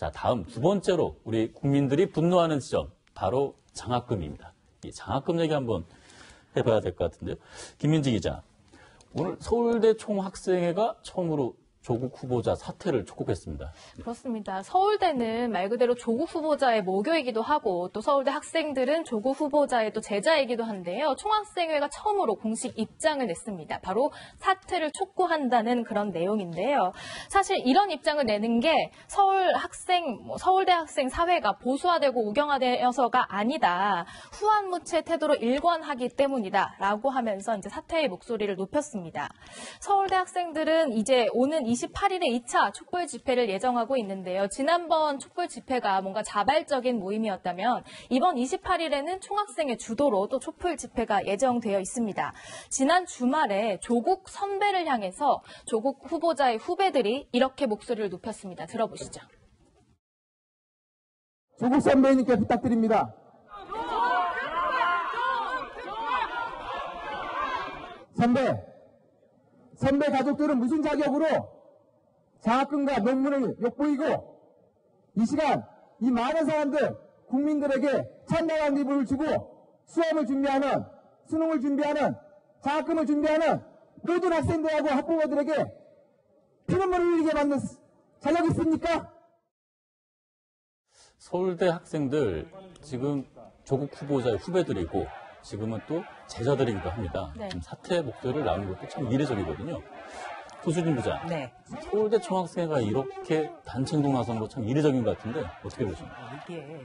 자, 다음 두 번째로 우리 국민들이 분노하는 지점, 바로 장학금입니다. 이 장학금 얘기 한번 해봐야 될 것 같은데요. 김민지 기자, 오늘 서울대 총학생회가 처음으로 조국 후보자 사퇴를 촉구했습니다. 그렇습니다. 서울대는 말 그대로 조국 후보자의 모교이기도 하고 또 서울대 학생들은 조국 후보자의 또 제자이기도 한데요. 총학생회가 처음으로 공식 입장을 냈습니다. 바로 사퇴를 촉구한다는 그런 내용인데요. 사실 이런 입장을 내는 게 서울대 학생 사회가 보수화되고 우경화되어서가 아니다. 후한무치의 태도로 일관하기 때문이다라고 하면서 이제 사퇴의 목소리를 높였습니다. 서울대 학생들은 이제 오는 28일에 2차 촛불 집회를 예정하고 있는데요. 지난번 촛불 집회가 뭔가 자발적인 모임이었다면 이번 28일에는 총학생회 주도로 또 촛불 집회가 예정되어 있습니다. 지난 주말에 조국 선배를 향해서 조국 후보자의 후배들이 이렇게 목소리를 높였습니다. 들어보시죠. 조국 선배님께 부탁드립니다. 선배 가족들은 무슨 자격으로 장학금과 논문을 욕보이고 이 시간 이 많은 사람들 국민들에게 찬양한 기분을 주고 수험을 준비하는 수능을 준비하는 장학금을 준비하는 모든 학생들하고 학부모들에게 피눈물을 흘리게 만든 자격이 있습니까? 서울대 학생들 지금 조국 후보자의 후배들이고 지금은 또 제자들이기도 합니다. 네. 사퇴 목소리를 나누는 것도 참 이례적이거든요. 소수진 부장, 네. 서울대 총학생회가 이렇게 단체 행동 나서는 거 참 이례적인 것 같은데 어떻게 보십니까? 이게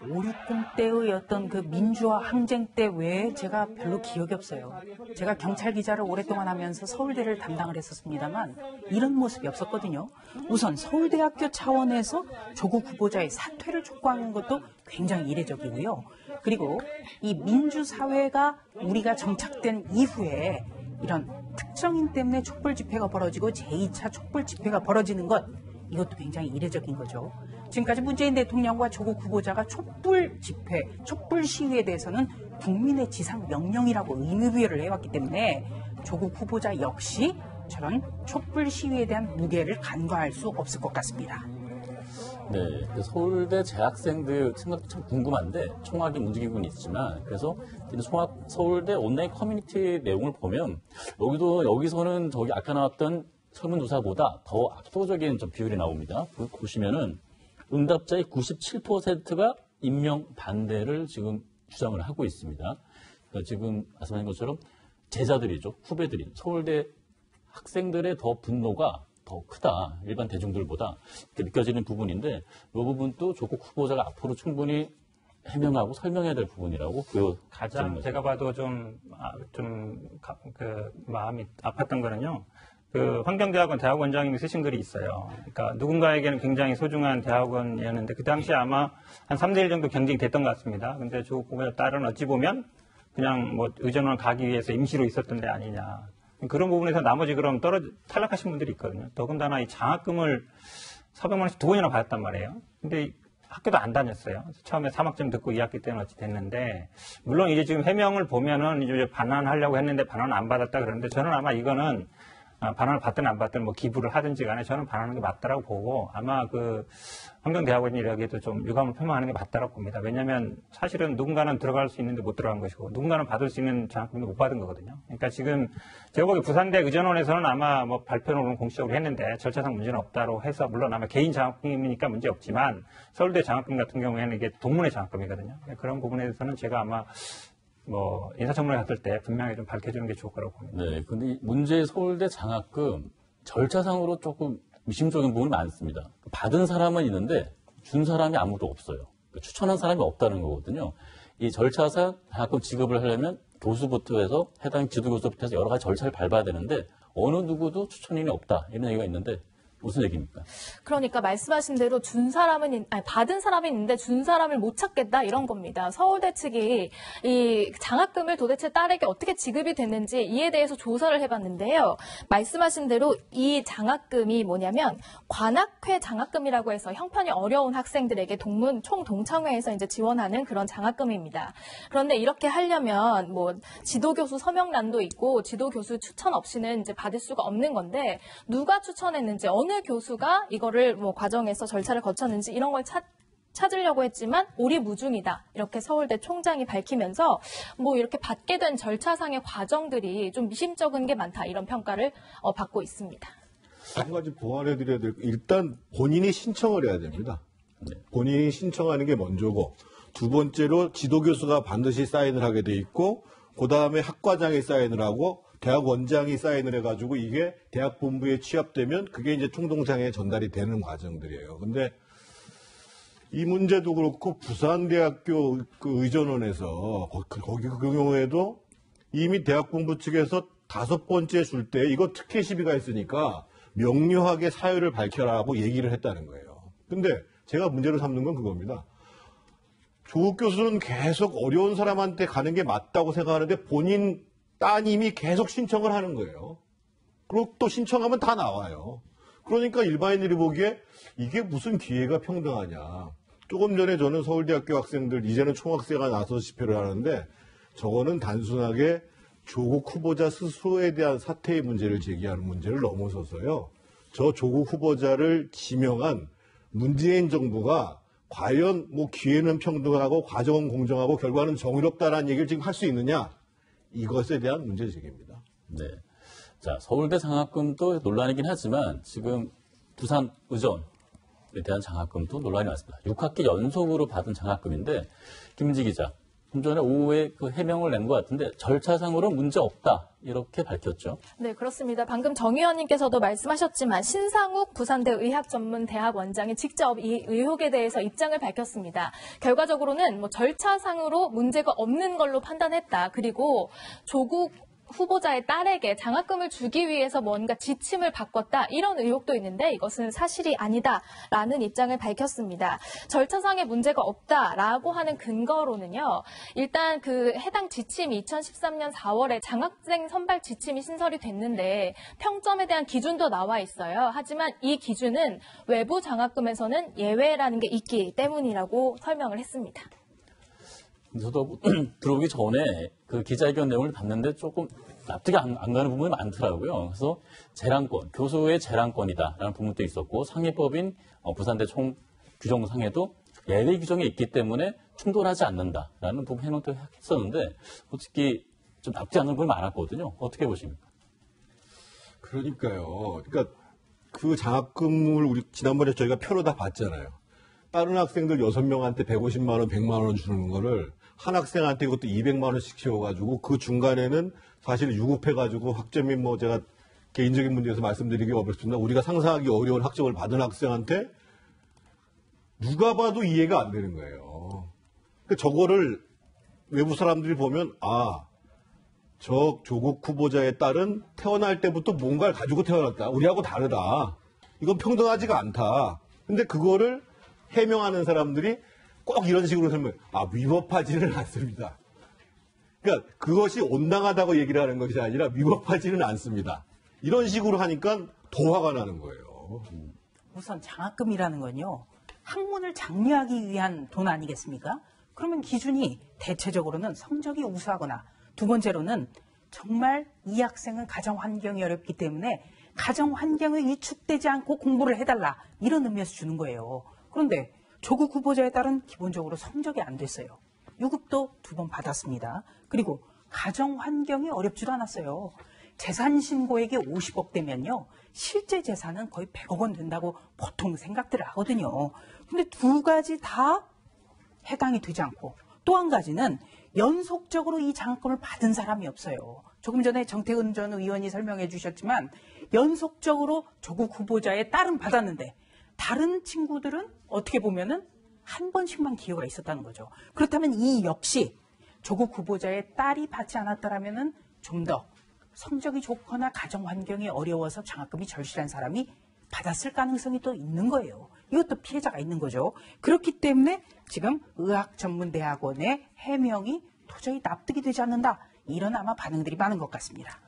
5.60 때의 어떤 그 민주화 항쟁 때 외에 제가 별로 기억이 없어요. 제가 경찰 기자를 오랫동안 하면서 서울대를 담당을 했었습니다만 이런 모습이 없었거든요. 우선 서울대학교 차원에서 조국 후보자의 사퇴를 촉구하는 것도 굉장히 이례적이고요. 그리고 이 민주사회가 우리가 정착된 이후에 이런 특정인 때문에 촛불 집회가 벌어지고 제2차 촛불 집회가 벌어지는 것, 이것도 굉장히 이례적인 거죠. 지금까지 문재인 대통령과 조국 후보자가 촛불 집회, 촛불 시위에 대해서는 국민의 지상 명령이라고 의무부여를 해왔기 때문에 조국 후보자 역시 저런 촛불 시위에 대한 무게를 간과할 수 없을 것 같습니다. 네, 서울대 재학생들 생각도 참 궁금한데 총학이 움직이고는 있지만 그래서 서울대 온라인 커뮤니티 내용을 보면 여기서는 저기 아까 나왔던 설문조사보다 더 압도적인 좀 비율이 나옵니다. 보시면은 응답자의 97%가 임명 반대를 지금 주장을 하고 있습니다. 그러니까 지금 말씀하신 것처럼 제자들이죠, 후배들이 서울대 학생들의 더 분노가 더 크다, 일반 대중들보다 이렇게 느껴지는 부분인데 이 부분도 조국 후보자가 앞으로 충분히 해명하고 설명해야 될 부분이라고 가장 제가 봐도 마음이 아팠던 거는요. 그 환경대학원 대학원장님이 쓰신 글이 있어요. 그러니까 누군가에게는 굉장히 소중한 대학원이었는데 그 당시에 아마 한 3대1 정도 경쟁이 됐던 것 같습니다. 근데 조국 후보자 딸은 어찌 보면 그냥 뭐 의전원 가기 위해서 임시로 있었던 데 아니냐. 그런 부분에서 나머지 그럼 탈락하신 분들이 있거든요. 더군다나 이 장학금을 400만 원씩 2번이나 받았단 말이에요. 근데 학교도 안 다녔어요. 처음에 3학점 듣고 2학기 때는 어찌 됐는데, 물론 이제 지금 해명을 보면은 이제 반환하려고 했는데 반환 안 받았다 그러는데 저는 아마 이거는 반환을 받든 안 받든 뭐 기부를 하든지 간에 저는 반환하는 게 맞다라고 보고 아마 그 환경대학원이라기에도 좀 유감을 표명하는 게 맞다라고 봅니다. 왜냐하면 사실은 누군가는 들어갈 수 있는데 못 들어간 것이고 누군가는 받을 수 있는 장학금도 못 받은 거거든요. 그러니까 지금 제가 보기에 부산대 의전원에서는 아마 뭐 발표는 공식적으로 했는데 절차상 문제는 없다고 해서 물론 아마 개인 장학금이니까 문제 없지만 서울대 장학금 같은 경우에는 이게 동문회 장학금이거든요. 그런 부분에 대해서는 제가 아마 뭐 인사청문회 갔을 때 분명히 좀 밝혀주는 게 좋을 거라고 봅니다. 네, 근데 문제의 서울대 장학금 절차상으로 조금 미심쩍은 부분이 많습니다. 받은 사람은 있는데 준 사람이 아무도 없어요. 추천한 사람이 없다는 거거든요. 이 절차상 장학금 지급을 하려면 교수부터 해서 해당 지도교수부터 해서 여러 가지 절차를 밟아야 되는데 어느 누구도 추천인이 없다 이런 얘기가 있는데 무슨 얘기입니까? 그러니까 말씀하신 대로 받은 사람이 있는데 준 사람을 못 찾겠다 이런 겁니다. 서울대 측이 이 장학금을 도대체 딸에게 어떻게 지급이 됐는지 이에 대해서 조사를 해봤는데요. 말씀하신 대로 이 장학금이 뭐냐면 관학회 장학금이라고 해서 형편이 어려운 학생들에게 총동창회에서 이제 지원하는 그런 장학금입니다. 그런데 이렇게 하려면 뭐 지도교수 서명란도 있고 지도교수 추천 없이는 이제 받을 수가 없는 건데 누가 추천했는지 어느 어느 교수가 이거를 뭐 과정에서 절차를 거쳤는지 이런 걸 찾으려고 했지만 오리무중이다. 이렇게 서울대 총장이 밝히면서 뭐 이렇게 받게 된 절차상의 과정들이 좀 미심쩍은 게 많다. 이런 평가를 받고 있습니다. 한 가지 보완해드려야 될 일단 본인이 신청을 해야 됩니다. 본인이 신청하는 게 먼저고 두 번째로 지도교수가 반드시 사인을 하게 돼 있고 그다음에 학과장이 사인을 하고 대학 원장이 사인을 해가지고 이게 대학 본부에 취합되면 그게 이제 총동창회에 전달이 되는 과정들이에요. 근데 이 문제도 그렇고 부산대학교 그 의전원에서 거기 그 경우에도 이미 대학 본부 측에서 5번째 줄 때 이거 특혜 시비가 있으니까 명료하게 사유를 밝혀라고 얘기를 했다는 거예요. 근데 제가 문제로 삼는 건 그겁니다. 조국 교수는 계속 어려운 사람한테 가는 게 맞다고 생각하는데 본인 따님이 계속 신청을 하는 거예요. 그리고 또 신청하면 다 나와요. 그러니까 일반인들이 보기에 이게 무슨 기회가 평등하냐. 조금 전에 저는 서울대학교 학생들, 이제는 총학생가 나서서 집회를 하는데 저거는 단순하게 조국 후보자 스스로에 대한 사퇴의 문제를 제기하는 문제를 넘어서서요. 저 조국 후보자를 지명한 문재인 정부가 과연 뭐 기회는 평등하고 과정은 공정하고 결과는 정의롭다라는 얘기를 지금 할 수 있느냐. 이것에 대한 문제 제기입니다. 네. 자, 서울대 장학금도 논란이긴 하지만 지금 부산 의전에 대한 장학금도 논란이 많습니다. 6학기 연속으로 받은 장학금인데 김은지 기자, 좀 전에 오후에 그 해명을 낸 것 같은데 절차상으로 문제 없다 이렇게 밝혔죠. 네, 그렇습니다. 방금 정 의원님께서도 말씀하셨지만 신상욱 부산대 의학전문대학 원장이 직접 이 의혹에 대해서 입장을 밝혔습니다. 결과적으로는 뭐 절차상으로 문제가 없는 걸로 판단했다. 그리고 조국 후보자의 딸에게 장학금을 주기 위해서 뭔가 지침을 바꿨다 이런 의혹도 있는데 이것은 사실이 아니다라는 입장을 밝혔습니다. 절차상의 문제가 없다라고 하는 근거로는요. 일단 그 해당 지침이 2013년 4월에 장학생 선발 지침이 신설이 됐는데 평점에 대한 기준도 나와 있어요. 하지만 이 기준은 외부 장학금에서는 예외라는 게 있기 때문이라고 설명을 했습니다. 저도 들어오기 전에 그 기자회견 내용을 봤는데 조금 납득이 안 가는 부분이 많더라고요. 그래서 재량권, 교수의 재량권이다라는 부분도 있었고 상위법인 부산대 총 규정상에도 예외 규정이 있기 때문에 충돌하지 않는다라는 부분 해명도 했었는데 솔직히 좀 납득이 안 가는 부분이 많았거든요. 어떻게 보십니까? 그러니까요. 그러니까 그 장학금을 우리 지난번에 저희가 표로 다 봤잖아요. 다른 학생들 6명한테 150만 원, 100만 원 주는 거를 한 학생한테 이것도 200만 원씩 채워가지고 그 중간에는 사실 유급해가지고 학점이 뭐 제가 개인적인 문제에서 말씀드리기 어렵습니다. 우리가 상상하기 어려운 학점을 받은 학생한테 누가 봐도 이해가 안 되는 거예요. 그러니까 저거를 외부 사람들이 보면 저 조국 후보자의 딸은 태어날 때부터 뭔가를 가지고 태어났다. 우리하고 다르다. 이건 평등하지가 않다. 근데 그거를 해명하는 사람들이 꼭 이런 식으로 설명해요. 위법하지는 않습니다. 그러니까 그것이 온당하다고 얘기를 하는 것이 아니라 위법하지는 않습니다. 이런 식으로 하니까 더 화가 나는 거예요. 우선 장학금이라는 건요. 학문을 장려하기 위한 돈 아니겠습니까? 그러면 기준이 대체적으로는 성적이 우수하거나 두 번째로는 정말 이 학생은 가정 환경이 어렵기 때문에 가정 환경에 위축되지 않고 공부를 해달라 이런 의미에서 주는 거예요. 그런데 조국 후보자에 따른 기본적으로 성적이 안 됐어요. 유급도 2번 받았습니다. 그리고 가정 환경이 어렵지도 않았어요. 재산 신고액이 50억 되면요. 실제 재산은 거의 100억 원 된다고 보통 생각들을 하거든요. 근데 두 가지 다 해당이 되지 않고 또 한 가지는 연속적으로 이 장학금을 받은 사람이 없어요. 조금 전에 정태근 전 의원이 설명해 주셨지만 연속적으로 조국 후보자의 딸은 받았는데 다른 친구들은 어떻게 보면은 한 번씩만 기회가 있었다는 거죠. 그렇다면 이 역시 조국 후보자의 딸이 받지 않았더라면은 좀 더 성적이 좋거나 가정 환경이 어려워서 장학금이 절실한 사람이 받았을 가능성이 또 있는 거예요. 이것도 피해자가 있는 거죠. 그렇기 때문에 지금 의학전문대학원의 해명이 도저히 납득이 되지 않는다. 이런 아마 반응들이 많은 것 같습니다.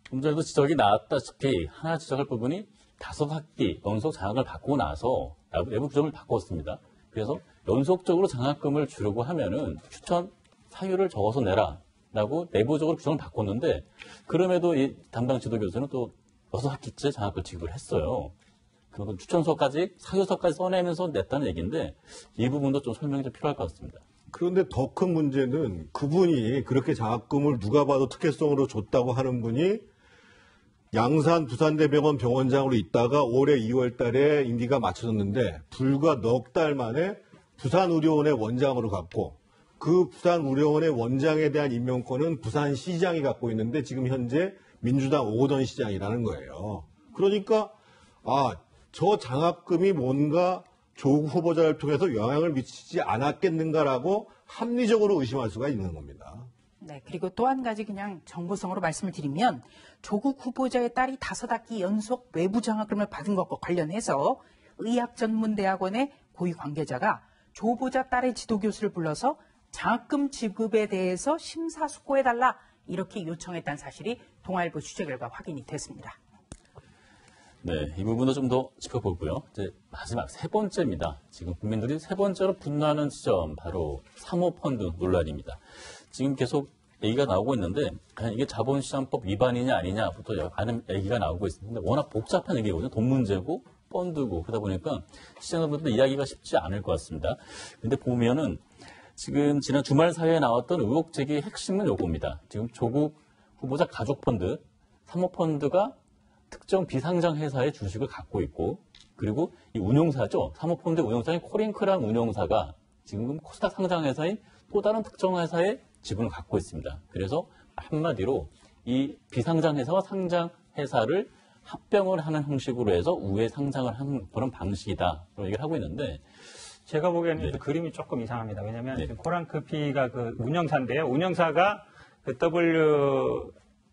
좀 전에도 지적이 나왔다시피 하나 지적할 부분이 5학기 연속 장학을 받고 나서 내부 규정을 바꿨습니다. 그래서 연속적으로 장학금을 주려고 하면은 추천 사유를 적어서 내라라고 내부적으로 규정을 바꿨는데 그럼에도 이 담당 지도교수는 또 6학기째 장학금 지급을 했어요. 그 추천서까지 사유서까지 써내면서 냈다는 얘기인데 이 부분도 좀 설명이 좀 필요할 것 같습니다. 그런데 더 큰 문제는 그분이 그렇게 장학금을 누가 봐도 특혜성으로 줬다고 하는 분이 양산 부산대병원 병원장으로 있다가 올해 2월 달에 임기가 맞춰졌는데 불과 넉 달 만에 부산의료원의 원장으로 갔고 그 부산의료원의 원장에 대한 임명권은 부산시장이 갖고 있는데 지금 현재 민주당 오거돈 시장이라는 거예요. 그러니까 저 장학금이 뭔가 조국 후보자를 통해서 영향을 미치지 않았겠는가라고 합리적으로 의심할 수가 있는 겁니다. 네, 그리고 또 한 가지 그냥 정보성으로 말씀을 드리면 조국 후보자의 딸이 5학기 연속 외부 장학금을 받은 것과 관련해서 의학전문대학원의 고위 관계자가 조 후보자 딸의 지도교수를 불러서 장학금 지급에 대해서 심사숙고해달라 이렇게 요청했다는 사실이 동아일보 취재 결과 확인이 됐습니다. 네, 이 부분도 좀 더 짚어보고요. 이제 마지막 세 번째입니다. 지금 국민들이 세 번째로 분노하는 지점 바로 사모펀드 논란입니다. 지금 계속 얘기가 나오고 있는데 과연 이게 자본시장법 위반이냐 아니냐부터 많은 얘기가 나오고 있는데 워낙 복잡한 얘기거든요. 돈 문제고 펀드고 그러다 보니까 시청자분들 이야기가 쉽지 않을 것 같습니다. 근데 보면은 지금 지난 주말 사회에 나왔던 의혹 제기의 핵심은 요겁니다. 지금 조국 후보자 가족펀드, 사모펀드가 특정 비상장 회사의 주식을 갖고 있고 그리고 이 운용사죠. 사모펀드 운용사인 코링크라는 운용사가 지금 코스닥 상장 회사인 또 다른 특정 회사의 지분을 갖고 있습니다. 그래서 한마디로 이 비상장 회사와 상장 회사를 합병을 하는 형식으로 해서 우회 상장을 하는 그런 방식이다. 그런 얘기를 하고 있는데 제가 보기에는 네. 그 그림이 조금 이상합니다. 왜냐하면 네. 지금 코랑크피가 그 운영사인데요. 운영사가 그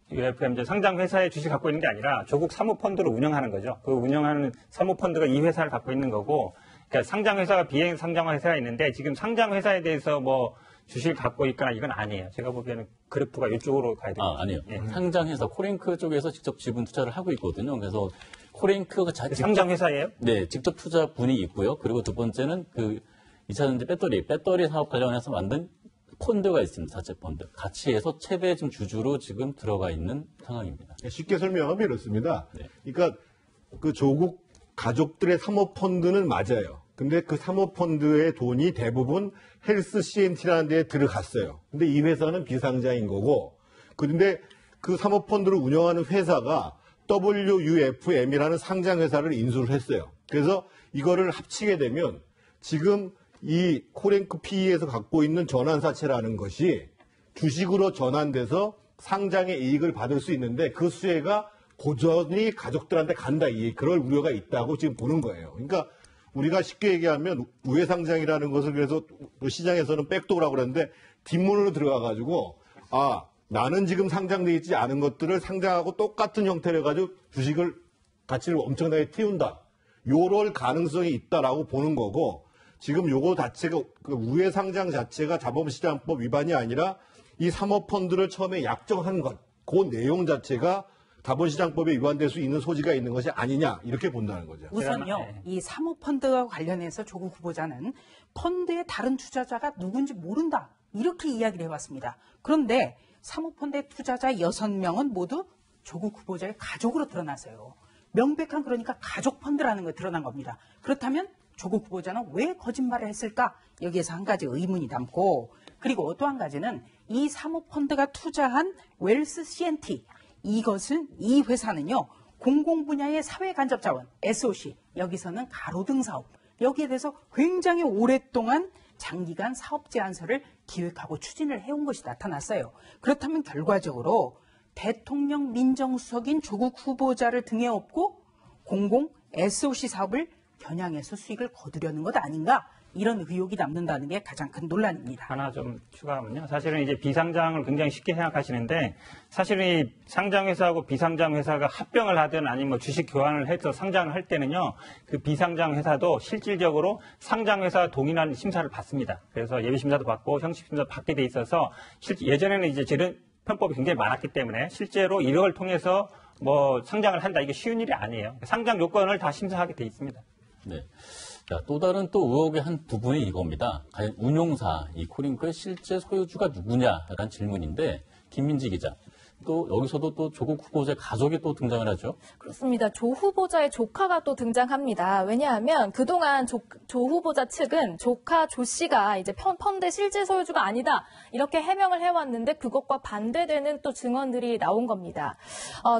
WFM 상장 회사의 주식 갖고 있는 게 아니라 조국 사모펀드를 운영하는 거죠. 그 운영하는 사모펀드가 이 회사를 갖고 있는 거고, 그러니까 상장 회사가 비행 상장 회사가 있는데 지금 상장 회사에 대해서 뭐 주식을 갖고 있거나 이건 아니에요. 제가 보기에는 그래프가 이쪽으로 가야 됩니다. 아니요. 예. 상장 회사 코링크 쪽에서 직접 지분 투자를 하고 있거든요. 그래서 코링크가 상장 회사예요? 네, 직접 투자분이 있고요. 그리고 두 번째는 그 2차전지 배터리 사업 관련해서 만든 펀드가 있습니다. 자체 펀드. 같이 해서 최대 지금 주주로 지금 들어가 있는 상황입니다. 쉽게 설명하면 이렇습니다. 네. 그러니까 그 조국 가족들의 사모펀드는 맞아요. 근데 그 사모펀드의 돈이 대부분 헬스 CNT라는 데에 들어갔어요. 근데 이 회사는 비상장인 거고, 그런데 그 사모펀드를 운영하는 회사가 WUFM이라는 상장 회사를 인수를 했어요. 그래서 이거를 합치게 되면 지금 이 코랭크 PE에서 갖고 있는 전환사채라는 것이 주식으로 전환돼서 상장의 이익을 받을 수 있는데 그 수혜가 고전히 가족들한테 간다. 그럴 우려가 있다고 지금 보는 거예요. 그러니까 우리가 쉽게 얘기하면 우회상장이라는 것을 그래서 시장에서는 백도어라고 그러는데 뒷문으로 들어가가지고 나는 지금 상장돼 있지 않은 것들을 상장하고 똑같은 형태로 해가지고 주식을 가치를 엄청나게 띄운다. 요럴 가능성이 있다라고 보는 거고 지금 요거 자체가 그 우회상장 자체가 자본시장법 위반이 아니라 이 사모펀드를 처음에 약정한 것, 그 내용 자체가 자본시장법에 위반될 수 있는 소지가 있는 것이 아니냐 이렇게 본다는 거죠. 우선요, 네. 이 사모펀드와 관련해서 조국 후보자는 펀드의 다른 투자자가 누군지 모른다 이렇게 이야기를 해왔습니다. 그런데 사모펀드의 투자자 6명은 모두 조국 후보자의 가족으로 드러나서요. 명백한 그러니까 가족펀드라는 게 드러난 겁니다. 그렇다면 조국 후보자는 왜 거짓말을 했을까? 여기에서 한 가지 의문이 남고 그리고 또 한 가지는 이 사모펀드가 투자한 웰스 CNT 이것은 이 회사는요 공공 분야의 사회 간접 자원 SOC 여기서는 가로등 사업 여기에 대해서 굉장히 오랫동안 장기간 사업 제안서를 기획하고 추진을 해온 것이 나타났어요. 그렇다면 결과적으로 대통령 민정수석인 조국 후보자를 등에 업고 공공 SOC 사업을 겨냥해서 수익을 거두려는 것 아닌가 이런 의혹이 남는다는 게 가장 큰 논란입니다. 하나 좀 추가하면요. 사실은 이제 비상장을 굉장히 쉽게 생각하시는데 사실은 이 상장회사하고 비상장회사가 합병을 하든 아니면 뭐 주식 교환을 해서 상장을 할 때는요. 그 비상장회사도 실질적으로 상장회사와 동일한 심사를 받습니다. 그래서 예비심사도 받고 형식심사도 받게 돼 있어서 예전에는 이제 저런 편법이 굉장히 많았기 때문에 실제로 이걸 통해서 뭐 상장을 한다. 이게 쉬운 일이 아니에요. 상장 요건을 다 심사하게 돼 있습니다. 네. 자, 또 다른 또 의혹의 한 부분이 이겁니다. 과연 운용사, 이 코링크의 실제 소유주가 누구냐라는 질문인데, 김민지 기자. 또 여기서도 또 조국 후보자의 가족이 또 등장을 하죠. 그렇습니다. 조 후보자의 조카가 또 등장합니다. 왜냐하면 그동안 조 후보자 측은 조카 조 씨가 이제 펀드 실질 소유주가 아니다 이렇게 해명을 해왔는데 그것과 반대되는 또 증언들이 나온 겁니다.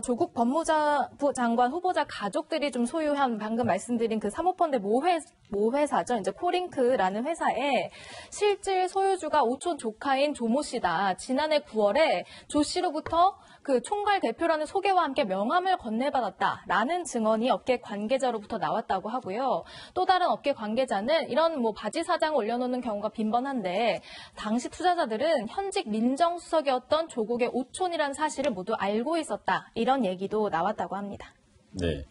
조국 법무부 장관 후보자 가족들이 좀 소유한 방금 말씀드린 그 사모펀드 모회사죠. 이제 포링크라는 회사에 실질 소유주가 오촌 조카인 조모 씨다. 지난해 9월에 조 씨로부터 그 총괄 대표라는 소개와 함께 명함을 건네받았다라는 증언이 업계 관계자로부터 나왔다고 하고요. 또 다른 업계 관계자는 이런 뭐 바지 사장을 올려놓는 경우가 빈번한데 당시 투자자들은 현직 민정수석이었던 조국의 오촌이라는 사실을 모두 알고 있었다. 이런 얘기도 나왔다고 합니다. 네.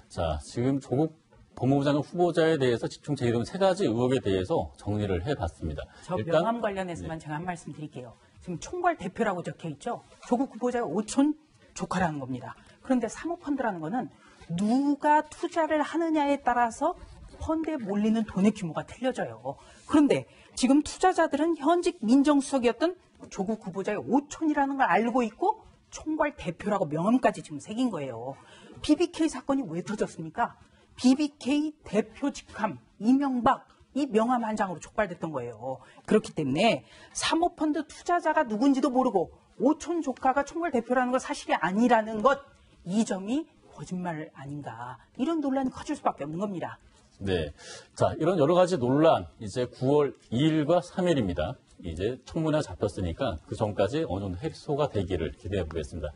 자, 지금 조국 법무부 장관 후보자에 대해서 집중 제기된 세 가지 의혹에 대해서 정리를 해봤습니다. 저 명함 관련해서만 제가 한 말씀 드릴게요. 지금 총괄 대표라고 적혀 있죠. 조국 후보자의 오촌 조카라는 겁니다. 그런데 사모펀드라는 거는 누가 투자를 하느냐에 따라서 펀드에 몰리는 돈의 규모가 틀려져요. 그런데 지금 투자자들은 현직 민정수석이었던 조국 후보자의 오촌이라는 걸 알고 있고 총괄 대표라고 명함까지 지금 새긴 거예요. BBK 사건이 왜 터졌습니까? BBK 대표 직함 이명박 이 명함 한 장으로 촉발됐던 거예요. 그렇기 때문에 사모펀드 투자자가 누군지도 모르고 오촌 조카가 총괄 대표라는 건 사실이 아니라는 것, 이 점이 거짓말 아닌가. 이런 논란이 커질 수밖에 없는 겁니다. 네. 자, 이런 여러 가지 논란, 이제 9월 2일과 3일입니다. 이제 청문회가 잡혔으니까 그 전까지 어느 정도 해소가 되기를 기대해 보겠습니다.